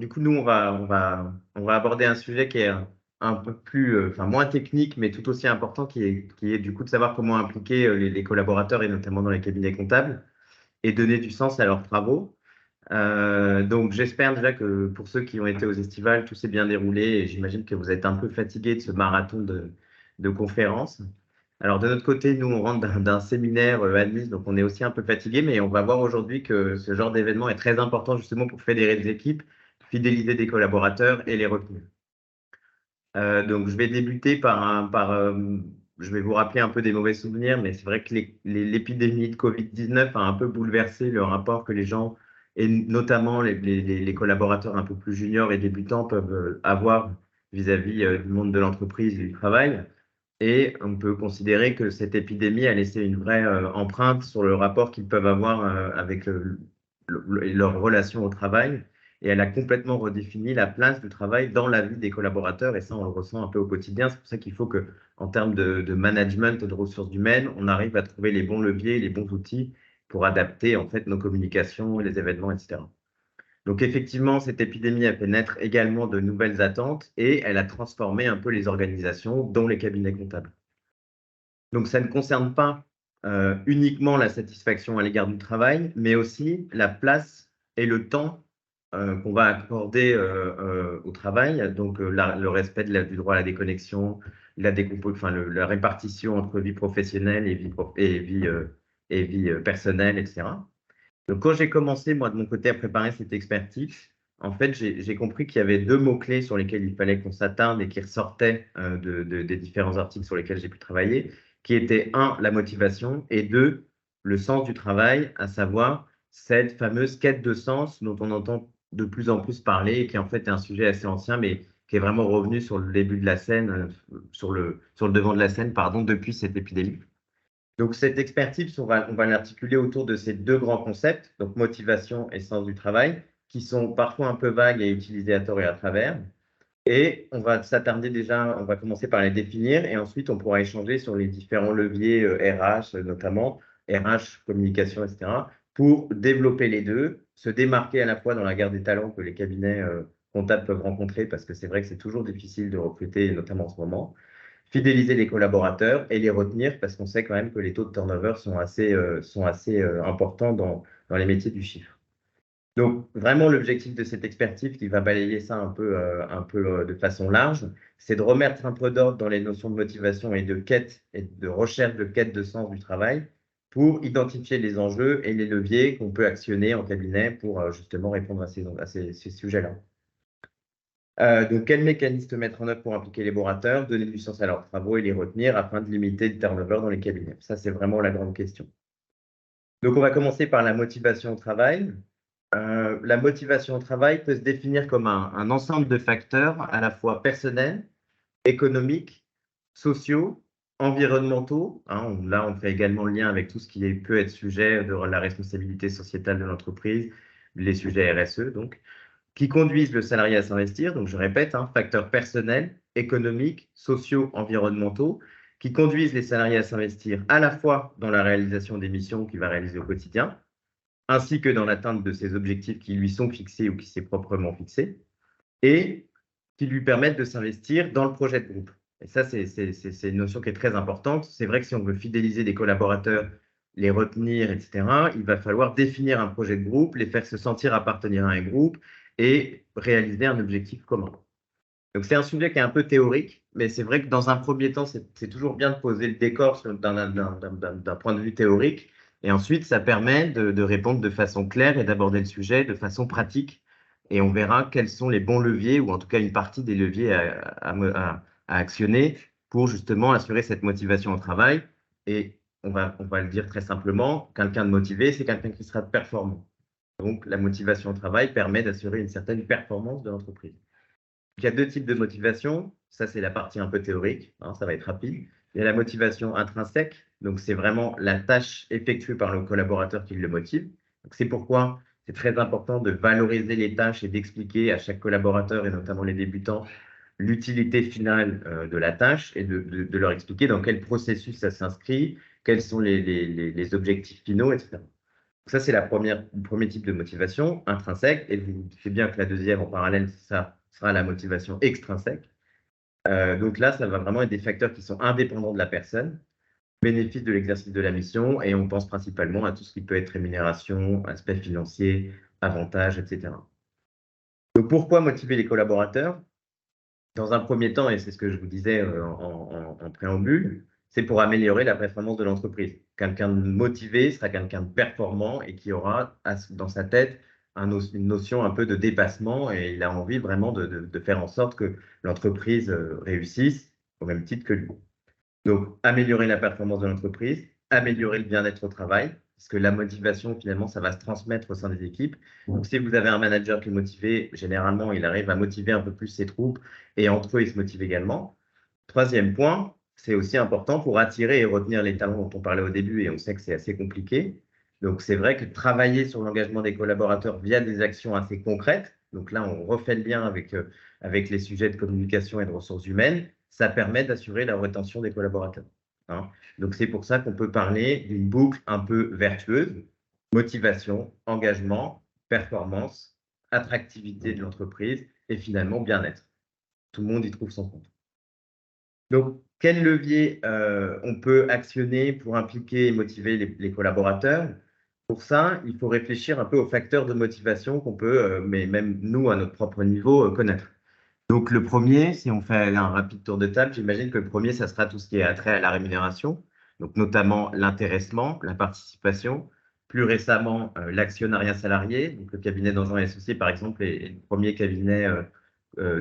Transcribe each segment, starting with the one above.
du coup, nous, on va aborder un sujet qui est un peu plus, enfin, moins technique, mais tout aussi important, qui est du coup de savoir comment impliquer les collaborateurs, et notamment dans les cabinets comptables, et donner du sens à leurs travaux. Donc, j'espère déjà que pour ceux qui ont été aux estivales, tout s'est bien déroulé, et j'imagine que vous êtes un peu fatigués de ce marathon de conférences. Alors, de notre côté, nous, on rentre d'un séminaire admis, donc on est aussi un peu fatigué, mais on va voir aujourd'hui que ce genre d'événement est très important justement pour fédérer des équipes, fidéliser des collaborateurs et les retenir. Donc, je vais débuter je vais vous rappeler un peu des mauvais souvenirs, mais c'est vrai que l'épidémie de Covid-19 a un peu bouleversé le rapport que les gens, et notamment les collaborateurs un peu plus juniors et débutants, peuvent avoir vis-à-vis du monde de l'entreprise et du travail. Et on peut considérer que cette épidémie a laissé une vraie empreinte sur le rapport qu'ils peuvent avoir avec leur relation au travail. Et elle a complètement redéfini la place du travail dans la vie des collaborateurs. Et ça, on le ressent un peu au quotidien. C'est pour ça qu'il faut que, en termes de management et de ressources humaines, on arrive à trouver les bons leviers, les bons outils pour adapter en fait nos communications, les événements, etc. Donc effectivement, cette épidémie a fait naître également de nouvelles attentes et elle a transformé un peu les organisations, dont les cabinets comptables. Donc ça ne concerne pas uniquement la satisfaction à l'égard du travail, mais aussi la place et le temps qu'on va accorder au travail. Donc le respect du droit à la déconnexion, la répartition entre vie professionnelle et vie personnelle, etc. Donc, quand j'ai commencé, moi, de mon côté, à préparer cette expertise, en fait, j'ai compris qu'il y avait deux mots-clés sur lesquels il fallait qu'on s'attarde et qui ressortaient des différents articles sur lesquels j'ai pu travailler, qui étaient, un, la motivation, et deux, le sens du travail, à savoir cette fameuse quête de sens dont on entend de plus en plus parler et qui, en fait, est un sujet assez ancien, mais qui est vraiment revenu sur le début de la scène, sur le devant de la scène, pardon, depuis cette épidémie. Donc, cette expertise, on va l'articuler autour de ces deux grands concepts, donc motivation et sens du travail, qui sont parfois un peu vagues et utilisés à tort et à travers. Et on va s'attarder déjà, on va commencer par les définir et ensuite on pourra échanger sur les différents leviers RH, notamment RH, communication, etc., pour développer les deux, se démarquer à la fois dans la guerre des talents que les cabinets comptables peuvent rencontrer, parce que c'est vrai que c'est toujours difficile de recruter, notamment en ce moment, fidéliser les collaborateurs et les retenir parce qu'on sait quand même que les taux de turnover sont assez importants dans les métiers du chiffre. Donc, vraiment, l'objectif de cette expertise qui va balayer ça un peu de façon large, c'est de remettre un peu d'ordre dans les notions de motivation et de quête et de recherche de quête de sens du travail pour identifier les enjeux et les leviers qu'on peut actionner en cabinet pour justement répondre à ces sujets-là. Donc, quel mécanisme mettre en œuvre pour impliquer les laborateurs, donner du sens à leurs travaux et les retenir afin de limiter le turnover dans les cabinets? Ça, c'est vraiment la grande question. Donc, on va commencer par la motivation au travail. La motivation au travail peut se définir comme un ensemble de facteurs à la fois personnels, économiques, sociaux, environnementaux. Hein. Là, on fait également le lien avec tout ce qui peut être sujet de la responsabilité sociétale de l'entreprise, les sujets RSE, donc qui conduisent le salarié à s'investir. Donc, je répète, hein, facteurs personnels, économiques, sociaux, environnementaux, qui conduisent les salariés à s'investir à la fois dans la réalisation des missions qu'il va réaliser au quotidien, ainsi que dans l'atteinte de ses objectifs qui lui sont fixés ou qui s'est proprement fixés, et qui lui permettent de s'investir dans le projet de groupe. Et ça, c'est une notion qui est très importante. C'est vrai que si on veut fidéliser des collaborateurs, les retenir, etc., il va falloir définir un projet de groupe, les faire se sentir appartenir à un groupe et réaliser un objectif commun. Donc, c'est un sujet qui est un peu théorique, mais c'est vrai que dans un premier temps, c'est toujours bien de poser le décor d'un point de vue théorique. Et ensuite, ça permet de répondre de façon claire et d'aborder le sujet de façon pratique. Et on verra quels sont les bons leviers, ou en tout cas une partie des leviers à actionner pour justement assurer cette motivation au travail. Et on va le dire très simplement, quelqu'un de motivé, c'est quelqu'un qui sera performant. Donc, la motivation au travail permet d'assurer une certaine performance de l'entreprise. Il y a deux types de motivation. Ça, c'est la partie un peu théorique, hein, ça va être rapide. Il y a la motivation intrinsèque, donc c'est vraiment la tâche effectuée par le collaborateur qui le motive. C'est pourquoi c'est très important de valoriser les tâches et d'expliquer à chaque collaborateur, et notamment les débutants, l'utilité finale de la tâche et de leur expliquer dans quel processus ça s'inscrit, quels sont les objectifs finaux, etc. Ça, c'est le premier type de motivation, intrinsèque. Et vous savez bien que la deuxième, en parallèle, ça sera la motivation extrinsèque. Donc là, ça va vraiment être des facteurs qui sont indépendants de la personne, bénéfice de l'exercice de la mission, et on pense principalement à tout ce qui peut être rémunération, aspect financier, avantages, etc. Donc pourquoi motiver les collaborateurs? Dans un premier temps, et c'est ce que je vous disais en préambule, c'est pour améliorer la performance de l'entreprise. Quelqu'un de motivé sera quelqu'un de performant et qui aura dans sa tête une notion un peu de dépassement, et il a envie vraiment de faire en sorte que l'entreprise réussisse au même titre que lui. Donc, améliorer la performance de l'entreprise, améliorer le bien-être au travail, parce que la motivation, finalement, ça va se transmettre au sein des équipes. Donc, si vous avez un manager qui est motivé, généralement, il arrive à motiver un peu plus ses troupes et entre eux, ils se motivent également. Troisième point, c'est aussi important pour attirer et retenir les talents dont on parlait au début, et on sait que c'est assez compliqué. Donc, c'est vrai que travailler sur l'engagement des collaborateurs via des actions assez concrètes, donc là, on refait le lien avec les sujets de communication et de ressources humaines, ça permet d'assurer la rétention des collaborateurs, hein. Donc, c'est pour ça qu'on peut parler d'une boucle un peu vertueuse, motivation, engagement, performance, attractivité de l'entreprise et finalement bien-être. Tout le monde y trouve son compte. Donc, quel levier on peut actionner pour impliquer et motiver les collaborateurs? Pour ça, il faut réfléchir un peu aux facteurs de motivation qu'on peut, mais même nous, à notre propre niveau, connaître. Donc, le premier, si on fait un rapide tour de table, j'imagine que le premier, ça sera tout ce qui est attrait à la rémunération, donc notamment l'intéressement, la participation. Plus récemment, l'actionnariat salarié. Donc, le cabinet d'Anjan et Associés, par exemple, est le premier cabinet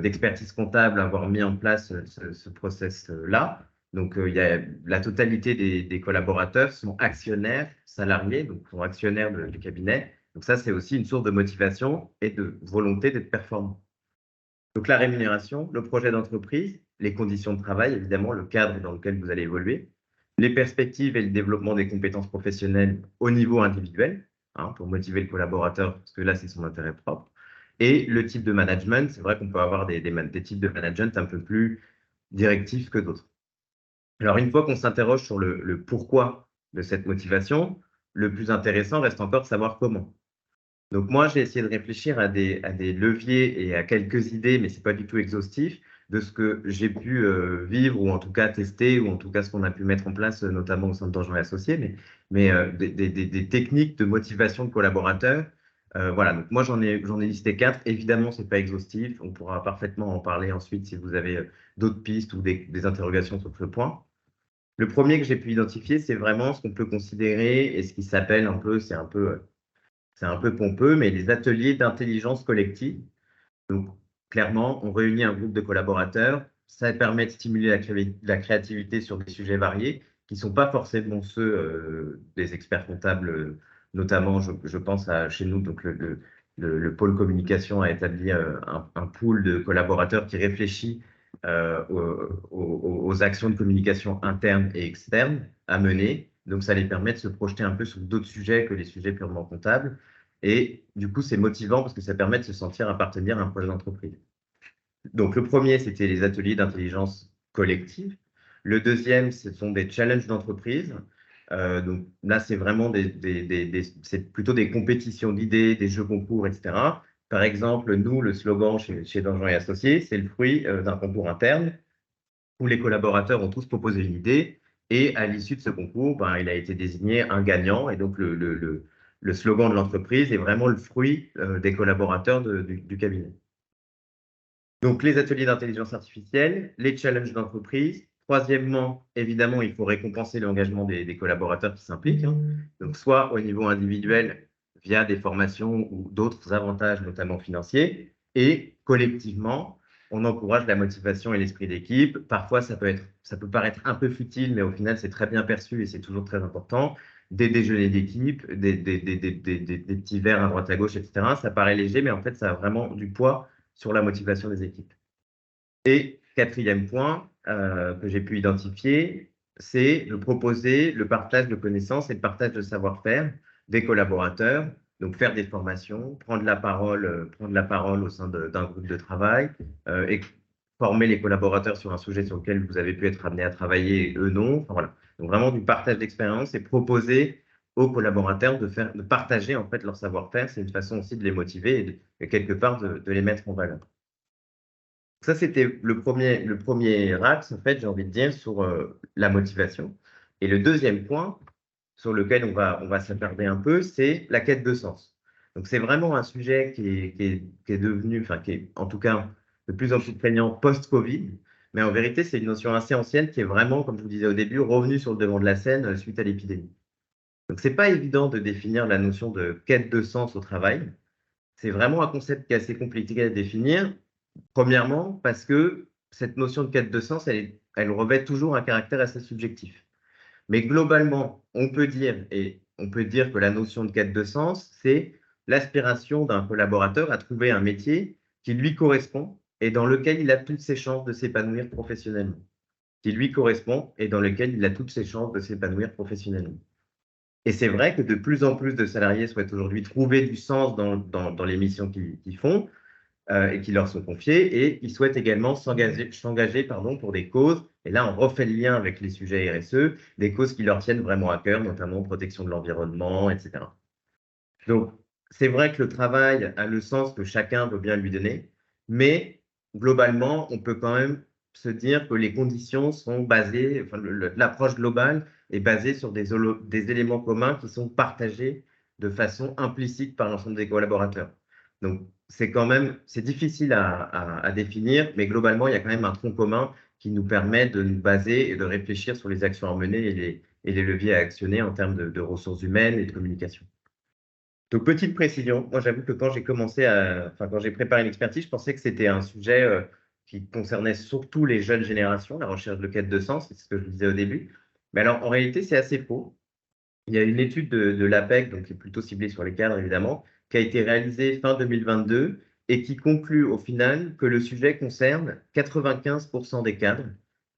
d'expertise comptable à avoir mis en place ce process-là. Donc, il y a la totalité des collaborateurs sont actionnaires salariés, donc sont actionnaires du cabinet. Donc, ça, c'est aussi une source de motivation et de volonté d'être performant. Donc, la rémunération, le projet d'entreprise, les conditions de travail, évidemment, le cadre dans lequel vous allez évoluer, les perspectives et le développement des compétences professionnelles au niveau individuel, hein, pour motiver le collaborateur, parce que là, c'est son intérêt propre, et le type de management. C'est vrai qu'on peut avoir des types de management un peu plus directifs que d'autres. Alors, une fois qu'on s'interroge sur le pourquoi de cette motivation, le plus intéressant reste encore de savoir comment. Donc moi, j'ai essayé de réfléchir à des leviers et à quelques idées, mais ce n'est pas du tout exhaustif, de ce que j'ai pu vivre ou en tout cas tester ou en tout cas ce qu'on a pu mettre en place, notamment au sein de Dangean et Associés, mais des techniques de motivation de collaborateurs. Voilà, donc moi j'en ai listé 4. Évidemment, ce n'est pas exhaustif. On pourra parfaitement en parler ensuite si vous avez d'autres pistes ou des interrogations sur ce point. Le premier que j'ai pu identifier, c'est vraiment ce qu'on peut considérer et ce qui s'appelle un peu, c'est un peu pompeux, mais les ateliers d'intelligence collective. Donc, clairement, on réunit un groupe de collaborateurs. Ça permet de stimuler la créativité sur des sujets variés qui ne sont pas forcément ceux des experts comptables, notamment, je pense à chez nous, donc le pôle communication a établi un pool de collaborateurs qui réfléchit aux actions de communication internes et externes à mener. Donc, ça les permet de se projeter un peu sur d'autres sujets que les sujets purement comptables. Et du coup, c'est motivant parce que ça permet de se sentir appartenir à un projet d'entreprise. Donc, le premier, c'était les ateliers d'intelligence collective. Le deuxième, ce sont des challenges d'entreprise. Donc là, c'est vraiment c'est plutôt des compétitions d'idées, des jeux concours, etc. Par exemple, nous, le slogan chez Dangean et Associés, c'est le fruit d'un concours interne où les collaborateurs ont tous proposé une idée et à l'issue de ce concours, ben, il a été désigné un gagnant. Et donc, le slogan de l'entreprise est vraiment le fruit des collaborateurs du cabinet. Donc, les ateliers d'intelligence artificielle, les challenges d'entreprise. Troisièmement, évidemment, il faut récompenser l'engagement des collaborateurs qui s'impliquent, hein. Donc, soit au niveau individuel via des formations ou d'autres avantages, notamment financiers, et collectivement, on encourage la motivation et l'esprit d'équipe. Parfois, ça peut paraître un peu futile, mais au final, c'est très bien perçu et c'est toujours très important. Des déjeuners d'équipe, des petits verres à droite à gauche, etc. Ça paraît léger, mais en fait, ça a vraiment du poids sur la motivation des équipes. Et quatrième point que j'ai pu identifier, c'est de proposer le partage de connaissances et le partage de savoir-faire des collaborateurs. Donc, faire des formations, prendre la parole au sein d'un groupe de travail et former les collaborateurs sur un sujet sur lequel vous avez pu être amené à travailler et eux non. Enfin, voilà. Donc, vraiment du partage d'expérience et proposer aux collaborateurs de partager en fait leur savoir-faire. C'est une façon aussi de les motiver et quelque part de les mettre en valeur. Ça, c'était le premier axe, en fait, j'ai envie de dire, sur la motivation. Et le deuxième point sur lequel on va s'attarder un peu, c'est la quête de sens. Donc, c'est vraiment un sujet qui est devenu, enfin, qui est en tout cas de plus en plus prégnant post-Covid. Mais en vérité, c'est une notion assez ancienne qui est vraiment, comme je vous disais au début, revenue sur le devant de la scène suite à l'épidémie. Donc, c'est pas évident de définir la notion de quête de sens au travail. C'est vraiment un concept qui est assez compliqué à définir. Premièrement, parce que cette notion de quête de sens, elle revêt toujours un caractère assez subjectif. Mais globalement, on peut dire que la notion de quête de sens, c'est l'aspiration d'un collaborateur à trouver un métier qui lui correspond et dans lequel il a toutes ses chances de s'épanouir professionnellement. Qui lui correspond et dans lequel il a toutes ses chances de s'épanouir professionnellement. Et c'est vrai que de plus en plus de salariés souhaitent aujourd'hui trouver du sens dans les missions qu'ils font, et qui leur sont confiées, et ils souhaitent également s'engager pour des causes, et là on refait le lien avec les sujets RSE, des causes qui leur tiennent vraiment à cœur, notamment protection de l'environnement, etc. Donc c'est vrai que le travail a le sens que chacun veut bien lui donner, mais globalement on peut quand même se dire que les conditions sont basées, enfin l'approche globale est basée sur des éléments communs qui sont partagés de façon implicite par l'ensemble des collaborateurs. Donc, c'est difficile à définir, mais globalement, il y a quand même un tronc commun qui nous permet de nous baser et de réfléchir sur les actions à mener et les leviers à actionner en termes de ressources humaines et de communication. Donc, petite précision, moi j'avoue que quand j'ai préparé l'expertise, je pensais que c'était un sujet qui concernait surtout les jeunes générations, la recherche de quête de sens, c'est ce que je vous disais au début. Mais alors, en réalité, c'est assez faux. Il y a une étude de l'APEC, donc qui est plutôt ciblée sur les cadres évidemment, qui a été réalisée fin 2022 et qui conclut au final que le sujet concerne 95% des cadres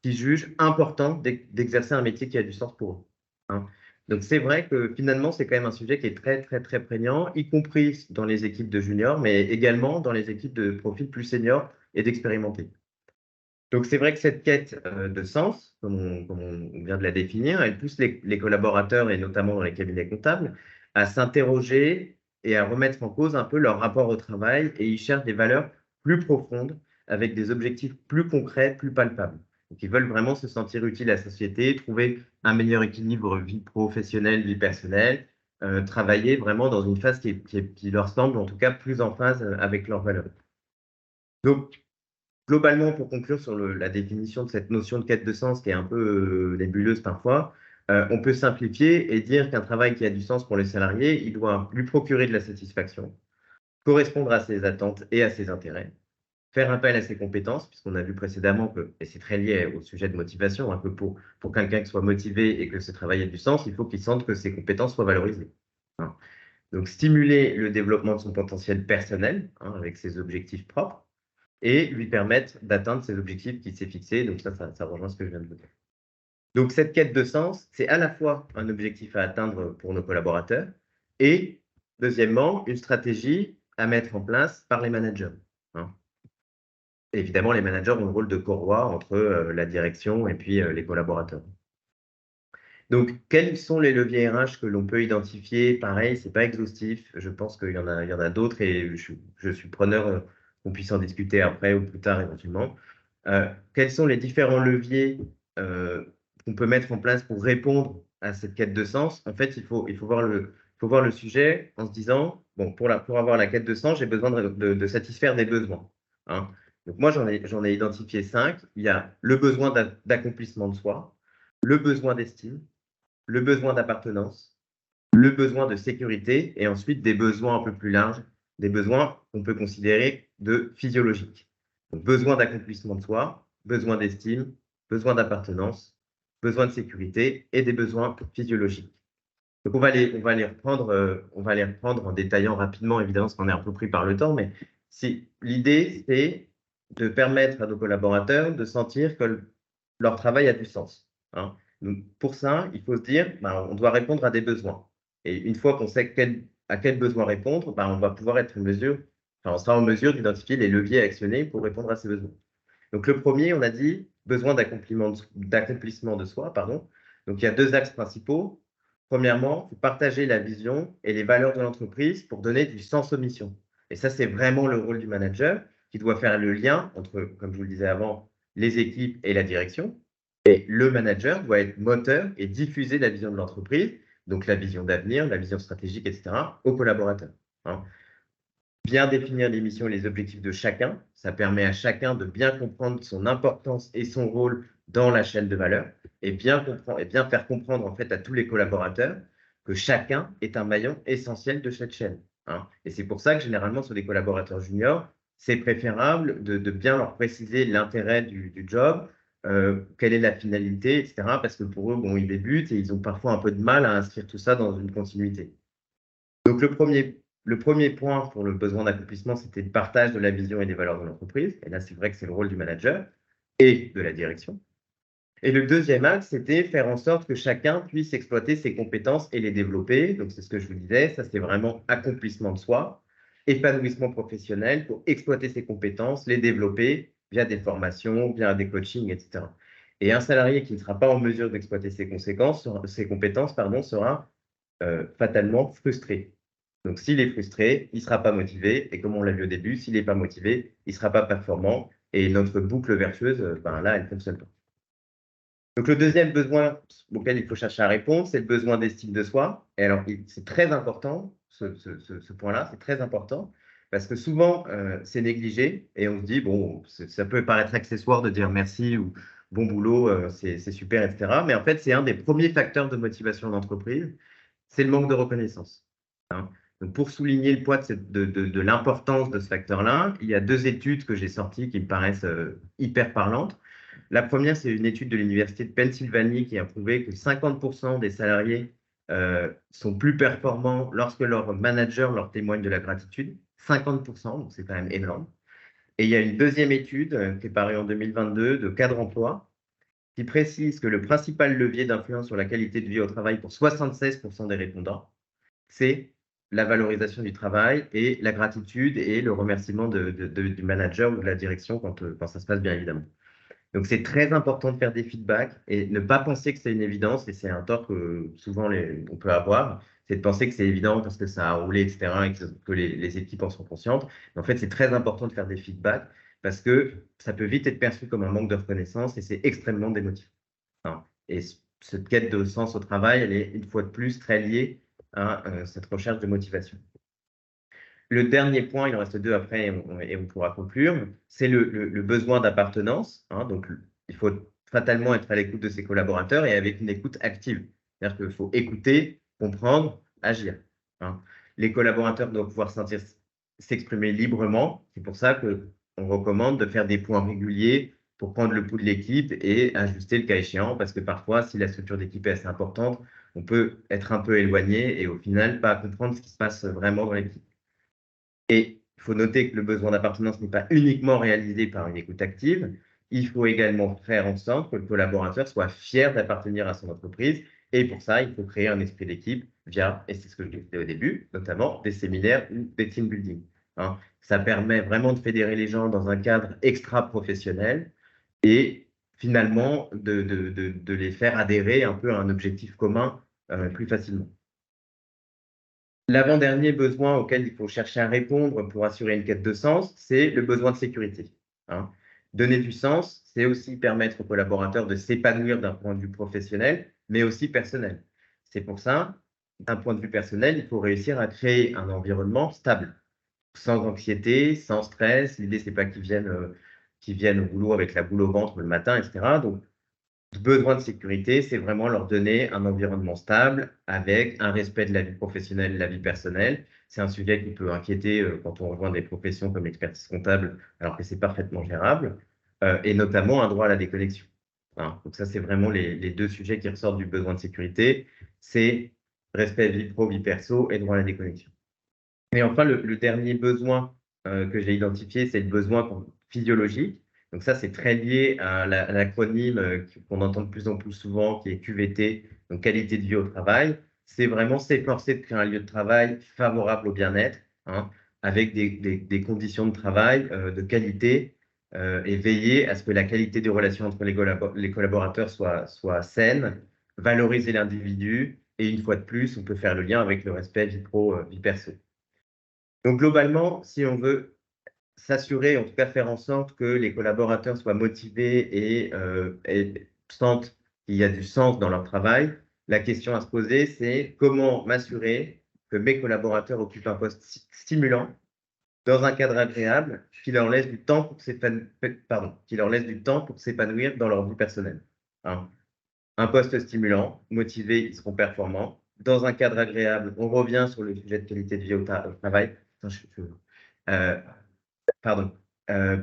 qui jugent important d'exercer un métier qui a du sens pour eux. Hein. Donc c'est vrai que finalement c'est quand même un sujet qui est très très très prégnant, y compris dans les équipes de juniors, mais également dans les équipes de profils plus seniors et d'expérimentés. Donc, c'est vrai que cette quête de sens, comme on vient de la définir, elle pousse les collaborateurs, et notamment dans les cabinets comptables, à s'interroger et à remettre en cause un peu leur rapport au travail, et ils cherchent des valeurs plus profondes, avec des objectifs plus concrets, plus palpables. Donc, ils veulent vraiment se sentir utiles à la société, trouver un meilleur équilibre vie professionnelle, vie personnelle, travailler vraiment dans une phase qui leur semble en tout cas plus en phase avec leurs valeurs. Donc, globalement, pour conclure sur la définition de cette notion de quête de sens qui est un peu nébuleuse parfois, on peut simplifier et dire qu'un travail qui a du sens pour les salariés, il doit lui procurer de la satisfaction, correspondre à ses attentes et à ses intérêts, faire appel à ses compétences, puisqu'on a vu précédemment que, et c'est très lié au sujet de motivation, un peu pour quelqu'un qui soit motivé et que ce travail ait du sens, il faut qu'il sente que ses compétences soient valorisées. Hein. Donc, stimuler le développement de son potentiel personnel, hein, avec ses objectifs propres, et lui permettre d'atteindre ses objectifs qu'il s'est fixés. Donc ça rejoint ce que je viens de vous dire. Donc cette quête de sens, c'est à la fois un objectif à atteindre pour nos collaborateurs et, deuxièmement, une stratégie à mettre en place par les managers. Hein. Et évidemment, les managers ont le rôle de courroie entre la direction et puis les collaborateurs. Donc, quels sont les leviers RH que l'on peut identifier? Pareil, ce n'est pas exhaustif. Je pense qu'il y en a d'autres et je suis preneur qu'on puisse en discuter après ou plus tard éventuellement. Quels sont les différents leviers qu'on peut mettre en place pour répondre à cette quête de sens? En fait, il faut voir le sujet en se disant, bon, pour avoir la quête de sens, j'ai besoin de satisfaire des besoins. Hein. Donc moi, j'en ai identifié 5. Il y a le besoin d'accomplissement de soi, le besoin d'estime, le besoin d'appartenance, le besoin de sécurité et ensuite des besoins un peu plus larges, des besoins qu'on peut considérer de physiologiques. Donc, besoin d'accomplissement de soi, besoin d'estime, besoin d'appartenance, besoin de sécurité et des besoins physiologiques. Donc, on va les reprendre en détaillant rapidement, évidemment, parce qu'on est un peu pris par le temps, mais l'idée, c'est de permettre à nos collaborateurs de sentir que leur travail a du sens. Hein. Donc, pour ça, il faut se dire, on doit répondre à des besoins. Et une fois qu'on sait à quels besoins répondre, on va pouvoir on sera en mesure d'identifier les leviers à actionner pour répondre à ces besoins. Donc, le premier, on a dit besoin d'accomplissement de soi, pardon. Donc, il y a deux axes principaux. Premièrement, il faut partager la vision et les valeurs de l'entreprise pour donner du sens aux missions. Et ça, c'est vraiment le rôle du manager qui doit faire le lien entre, comme je vous le disais avant, les équipes et la direction. Et le manager doit être moteur et diffuser la vision de l'entreprise, donc la vision d'avenir, la vision stratégique, etc., aux collaborateurs. Hein. Bien définir les missions et les objectifs de chacun, ça permet à chacun de bien comprendre son importance et son rôle dans la chaîne de valeur et bien faire comprendre en fait à tous les collaborateurs que chacun est un maillon essentiel de cette chaîne. Hein. Et c'est pour ça que généralement sur des collaborateurs juniors, c'est préférable de bien leur préciser l'intérêt du job, quelle est la finalité, etc. Parce que pour eux, bon, ils débutent et ils ont parfois un peu de mal à inscrire tout ça dans une continuité. Donc le premier point pour le besoin d'accomplissement, c'était le partage de la vision et des valeurs de l'entreprise. Et là, c'est vrai que c'est le rôle du manager et de la direction. Et le deuxième axe, c'était faire en sorte que chacun puisse exploiter ses compétences et les développer. Donc, c'est ce que je vous disais, ça, c'est vraiment accomplissement de soi, épanouissement professionnel pour exploiter ses compétences, les développer via des formations, via des coachings, etc. Et un salarié qui ne sera pas en mesure d'exploiter ses compétences, sera fatalement frustré. Donc, s'il est frustré, il ne sera pas motivé. Et comme on l'a vu au début, s'il n'est pas motivé, il ne sera pas performant. Et notre boucle vertueuse, là, elle ne fonctionne pas. Donc, le deuxième besoin auquel il faut chercher à répondre, c'est le besoin d'estime de soi. Et alors, c'est très important, ce point-là, c'est très important, parce que souvent, c'est négligé et on se dit, bon, ça peut paraître accessoire de dire merci ou bon boulot, c'est super, etc. Mais en fait, c'est un des premiers facteurs de motivation d'entreprise, c'est le manque de reconnaissance. Hein. Donc, pour souligner le poids de l'importance de ce facteur-là, il y a deux études que j'ai sorties qui me paraissent hyper parlantes. La première, c'est une étude de l'Université de Pennsylvanie qui a prouvé que 50% des salariés sont plus performants lorsque leur manager leur témoigne de la gratitude. 50%, donc c'est quand même énorme. Et il y a une deuxième étude qui est parue en 2022 de Cadre Emploi qui précise que le principal levier d'influence sur la qualité de vie au travail pour 76% des répondants, c'est la valorisation du travail et la gratitude et le remerciement du manager ou de la direction quand ça se passe bien, évidemment. Donc, c'est très important de faire des feedbacks et ne pas penser que c'est une évidence, et c'est un tort que souvent on peut avoir, c'est de penser que c'est évident parce que ça a roulé, etc., et que les équipes en sont conscientes. Mais en fait, c'est très important de faire des feedbacks parce que ça peut vite être perçu comme un manque de reconnaissance et c'est extrêmement démotivant. Hein. Et cette quête de sens au travail, elle est une fois de plus très liée à cette recherche de motivation. Le dernier point, il en reste deux après et on pourra conclure, c'est le besoin d'appartenance. Hein, donc, il faut fatalement être à l'écoute de ses collaborateurs et avec une écoute active. C'est-à-dire qu'il faut écouter, comprendre, agir. Hein. Les collaborateurs doivent pouvoir s'exprimer librement. C'est pour ça qu'on recommande de faire des points réguliers pour prendre le pouls de l'équipe et ajuster le cas échéant, parce que parfois, si la structure d'équipe est assez importante, on peut être un peu éloigné et au final, pas comprendre ce qui se passe vraiment dans l'équipe. Et il faut noter que le besoin d'appartenance n'est pas uniquement réalisé par une écoute active. Il faut également faire en sorte que le collaborateur soit fier d'appartenir à son entreprise. Et pour ça, il faut créer un esprit d'équipe via, et c'est ce que je disais au début, notamment des séminaires ou des team building. Hein. Ça permet vraiment de fédérer les gens dans un cadre extra-professionnel et finalement de les faire adhérer un peu à un objectif commun plus facilement. L'avant-dernier besoin auquel il faut chercher à répondre pour assurer une quête de sens, c'est le besoin de sécurité. Hein. Donner du sens, c'est aussi permettre aux collaborateurs de s'épanouir d'un point de vue professionnel, mais aussi personnel. C'est pour ça, d'un point de vue personnel, il faut réussir à créer un environnement stable, sans anxiété, sans stress. L'idée, c'est pas qu'ils viennent au boulot avec la boule au ventre le matin, etc. Donc, besoin de sécurité, c'est vraiment leur donner un environnement stable avec un respect de la vie professionnelle et de la vie personnelle. C'est un sujet qui peut inquiéter quand on rejoint des professions comme l'expertise comptable, alors que c'est parfaitement gérable, et notamment un droit à la déconnexion. Hein. Donc ça, c'est vraiment les deux sujets qui ressortent du besoin de sécurité, c'est respect vie pro, vie perso et droit à la déconnexion. Et enfin, le dernier besoin que j'ai identifié, c'est le besoin physiologique. Donc ça, c'est très lié à l'acronyme qu'on entend de plus en plus souvent, qui est QVT, donc qualité de vie au travail. C'est vraiment s'efforcer de créer un lieu de travail favorable au bien-être, hein, avec des conditions de travail de qualité et veiller à ce que la qualité des relations entre les collaborateurs soit saine, valoriser l'individu Et une fois de plus, on peut faire le lien avec le respect vie pro, vie perso. Donc globalement, si on veut s'assurer, en tout cas faire en sorte que les collaborateurs soient motivés et sentent qu'il y a du sens dans leur travail, la question à se poser, c'est comment m'assurer que mes collaborateurs occupent un poste stimulant dans un cadre agréable qui leur laisse du temps pour s'épanouir dans leur vie personnelle. Hein. Un poste stimulant, motivé, ils seront performants. Dans un cadre agréable, on revient sur le sujet de qualité de vie au travail. Attends, euh, pardon,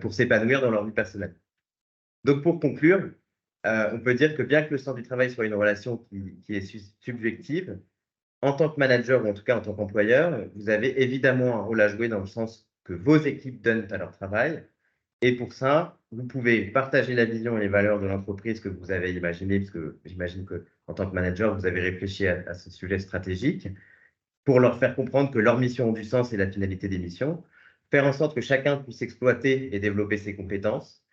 pour s'épanouir dans leur vie personnelle. Donc, pour conclure, on peut dire que bien que le sens du travail soit une relation qui est subjective, en tant que manager ou en tout cas en tant qu'employeur, vous avez évidemment un rôle à jouer dans le sens que vos équipes donnent à leur travail. Et pour ça, vous pouvez partager la vision et les valeurs de l'entreprise que vous avez imaginées, parce que j'imagine qu'en tant que manager, vous avez réfléchi à ce sujet stratégique, pour leur faire comprendre que leur mission a du sens et la finalité des missions, faire en sorte que chacun puisse exploiter et développer ses compétences,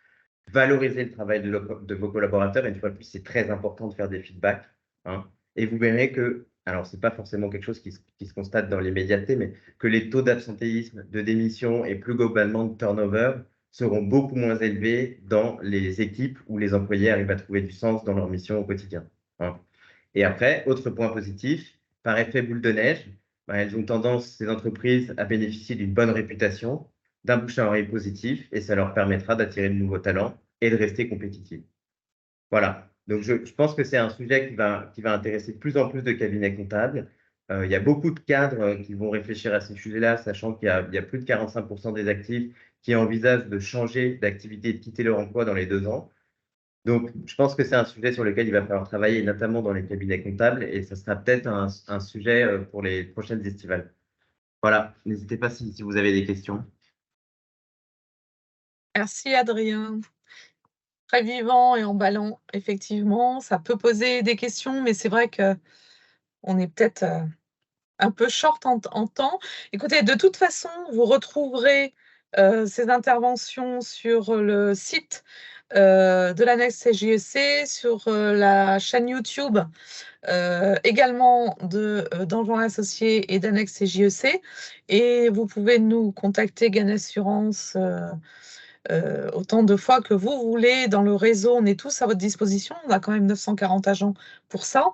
valoriser le travail de vos collaborateurs. Et une fois de plus, c'est très important de faire des feedbacks. Hein. Et vous verrez que, alors ce n'est pas forcément quelque chose qui se constate dans l'immédiateté, mais que les taux d'absentéisme, de démission et plus globalement de turnover seront beaucoup moins élevés dans les équipes où les employés arrivent à trouver du sens dans leur mission au quotidien. Hein. Et après, autre point positif, par effet boule de neige, elles ont tendance, ces entreprises, à bénéficier d'une bonne réputation, d'un bouche à oreille positif, et ça leur permettra d'attirer de nouveaux talents et de rester compétitifs. Voilà. Donc, je pense que c'est un sujet qui va intéresser de plus en plus de cabinets comptables. Il y a beaucoup de cadres qui vont réfléchir à ces sujets-là, sachant qu'il y a plus de 45% des actifs qui envisagent de changer d'activité et de quitter leur emploi dans les 2 ans. Donc, je pense que c'est un sujet sur lequel il va falloir travailler, notamment dans les cabinets comptables, et ça sera peut-être un sujet pour les prochaines estivales. Voilà, n'hésitez pas si vous avez des questions. Merci Adrien. Très vivant et emballant, effectivement. Ça peut poser des questions, mais c'est vrai qu'on est peut-être un peu short en temps. Écoutez, de toute façon, vous retrouverez ces interventions sur le site de l'annexe CJEC, sur la chaîne YouTube également d'Anjouan Associés et d'annexe CJEC. Et vous pouvez nous contacter Gain Assurance autant de fois que vous voulez dans le réseau. On est tous à votre disposition. On a quand même 940 agents pour ça.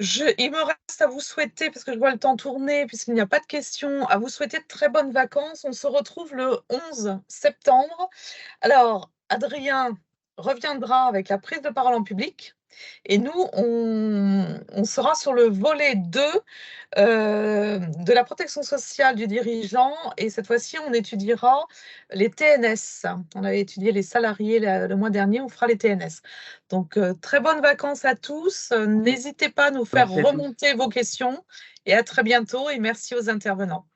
Il me reste à vous souhaiter, parce que je vois le temps tourner, puisqu'il n'y a pas de questions, à vous souhaiter de très bonnes vacances. On se retrouve le 11 septembre. Alors, Adrien reviendra avec la prise de parole en public. Et nous, on sera sur le volet 2 de la protection sociale du dirigeant. Et cette fois-ci, on étudiera les TNS. On avait étudié les salariés le mois dernier, on fera les TNS. Donc, très bonnes vacances à tous. N'hésitez pas à nous faire remonter vos questions. Et à très bientôt. Et merci aux intervenants.